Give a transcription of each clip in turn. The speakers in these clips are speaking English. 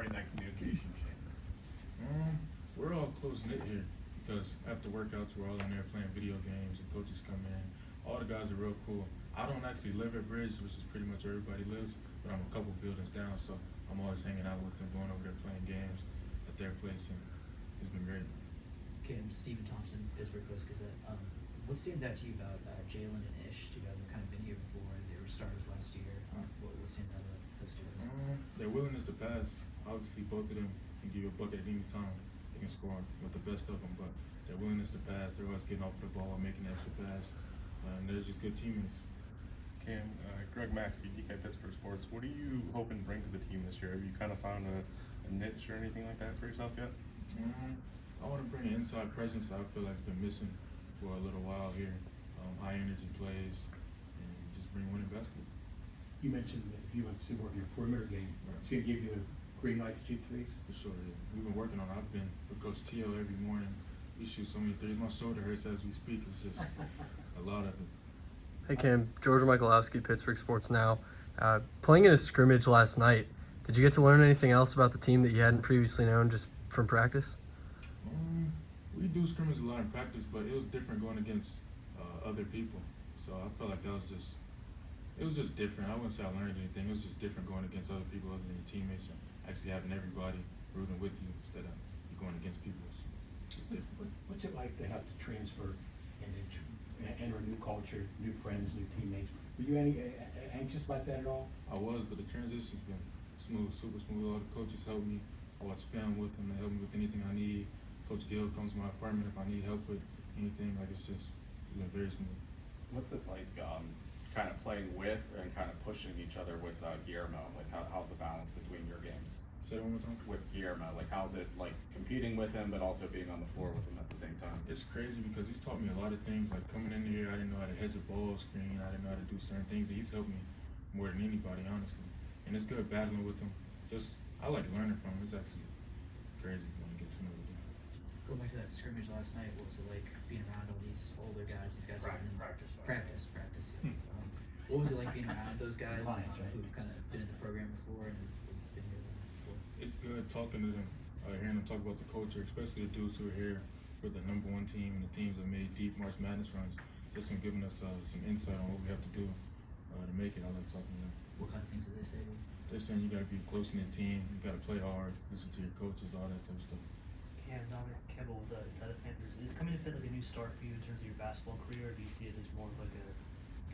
starting that communication chain? We're all close knit here because after workouts, we're all in there playing video games, and coaches come in. All the guys are real cool. I don't actually live at Bridge, which is pretty much where everybody lives, but I'm a couple buildings down, so I'm always hanging out with them, going over there playing games at their place, and it's been great. Kim, Stephen Thompson, Pittsburgh Post-Gazette. What stands out to you about Jalen and Ish? Two guys have kind of been here before. They were starters last year. What stands out about those two guys? Their willingness to pass. Obviously, both of them can give you a bucket at any time. They can score with the best of them, but their willingness to pass, they're always getting off the ball, making the extra pass, and they're just good teammates. Cam, Greg Mack, DK Pittsburgh Sports. What do you hope and bring to the team this year? Have you kind of found a niche or anything like that for yourself yet? I want to bring an inside presence that I feel like has been missing for a little while here. High energy plays, and just bring winning basketball. You mentioned that if you went to see more of your perimeter game, Right. it's going to give you the green light to shoot threes? For sure, yeah. We've been working on it. I've been with Coach Teo every morning. We shoot so many threes. My shoulder hurts as we speak. It's just a lot of it. Hey Cam, George Michalowski, Pittsburgh Sports Now. Playing in a scrimmage last night, did you get to learn anything else about the team that you hadn't previously known just from practice? We do scrimmage a lot in practice, but it was different going against other people. So I felt like it was just different. I wouldn't say I learned anything. It was just different going against other people other than your teammates and actually having everybody rooting with you instead of you going against people. It's different. What's it like to have to transfer and enter a new culture, new friends, new teammates? Were you anxious about that at all? I was, but the transition's been smooth, super smooth. All the coaches help me. I watch film with them. They help me with anything I need. Coach Gill comes to my apartment if I need help with anything. Like it's been very smooth. What's it like kind of playing with and kind of pushing each other with Guillermo? Like how's the balance between your games? Say that one more time. With Guillermo, like how's it like competing with him but also being on the floor with him at the same time? It's crazy because he's taught me a lot of things. Like coming in here, I didn't know how to hedge a ball screen. I didn't know how to do certain things. He's helped me more than anybody, honestly. And it's good battling with him. I like learning from him. It's actually crazy when you get to know him. Going back to that scrimmage last night, what was it like being around all these older guys? These guys Practice. Yeah. What was it like being around those guys Clients, right? who've kind of been in the program before and who've been here before? It's good talking to them, hearing them talk about the culture, especially the dudes who are here for the #1 team and the teams that made deep March Madness runs. Just in giving us some insight on what we have to do to make it. I like talking to them. What kind of things did they say to you? They're saying you got to be a close-knit team, you got to play hard, listen to your coaches, all that type of stuff. Cam, Dominic Kebble, the inside of Panthers, is coming to Pitt like a new start for you in terms of your basketball career, or do you see it as more of like a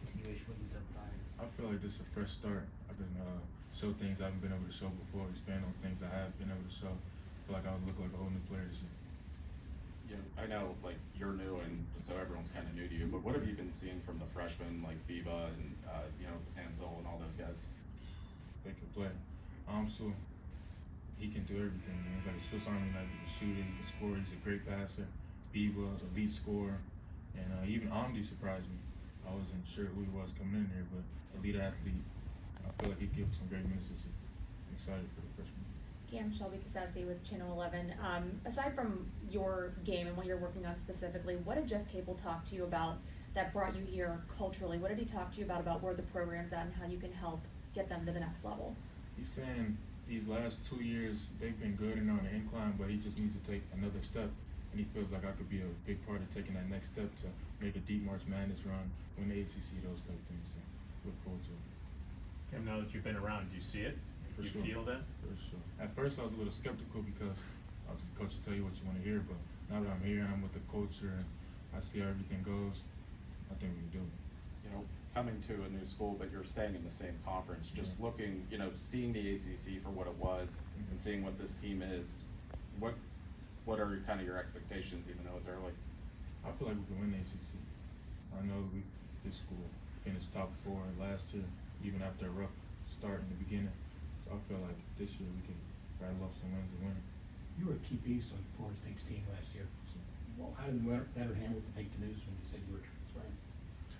continuation of what you've done with Iron? I feel like this is a fresh start. I can show things I haven't been able to show before, expand on things I have been able to show. I feel like I would look like a whole new player this year. You know, I know like you're new and so everyone's kind of new to you, but what have you been seeing from the freshmen like Biba and Ansel and all those guys? They can play. So he can do everything, man. He's like a Swiss Army knife. He can shoot it, he can score. He's a great passer. Biba, elite scorer, and even Amdi surprised me. I wasn't sure who he was coming in here, but elite athlete. I feel like he gives some great minutes this year. I'm excited for the freshman. Cam, Shelby Cassasi with Channel 11. Aside from your game and what you're working on specifically, what did Jeff Capel talk to you about that brought you here culturally? What did he talk to you about where the program's at and how you can help get them to the next level? He's saying these last 2 years, they've been good and on the incline, but he just needs to take another step. And he feels like I could be a big part of taking that next step to make a deep March Madness run, win the ACC, those type of things. So look forward to it. Cam, now that you've been around, do you see it? For Do you sure. feel that? For sure. At first, I was a little skeptical because obviously coaches tell you what you want to hear, but now that I'm here and I'm with the culture and I see how everything goes, I think we can do it. You know, coming to a new school, but you're staying in the same conference, just looking, seeing the ACC for what it was and seeing what this team is, what are kind of your expectations, even though it's early? I feel like we can win the ACC. I know this school finished top 4 last year, even after a rough start in the beginning. So I feel like this year we can rattle off some wins and win it. You were a key piece on Florida State's team last year. Well, how did Leonard Hamilton take the news when you said you were transferring?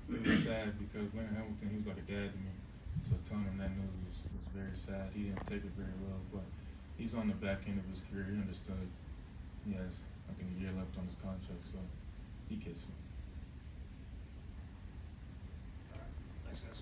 It was sad because Leonard Hamilton, he was like a dad to me. So telling him that news was very sad. He didn't take it very well, but he's on the back end of his career. He understood. He has, I think, a year left on his contract, so he gets it. All right. Thanks, guys.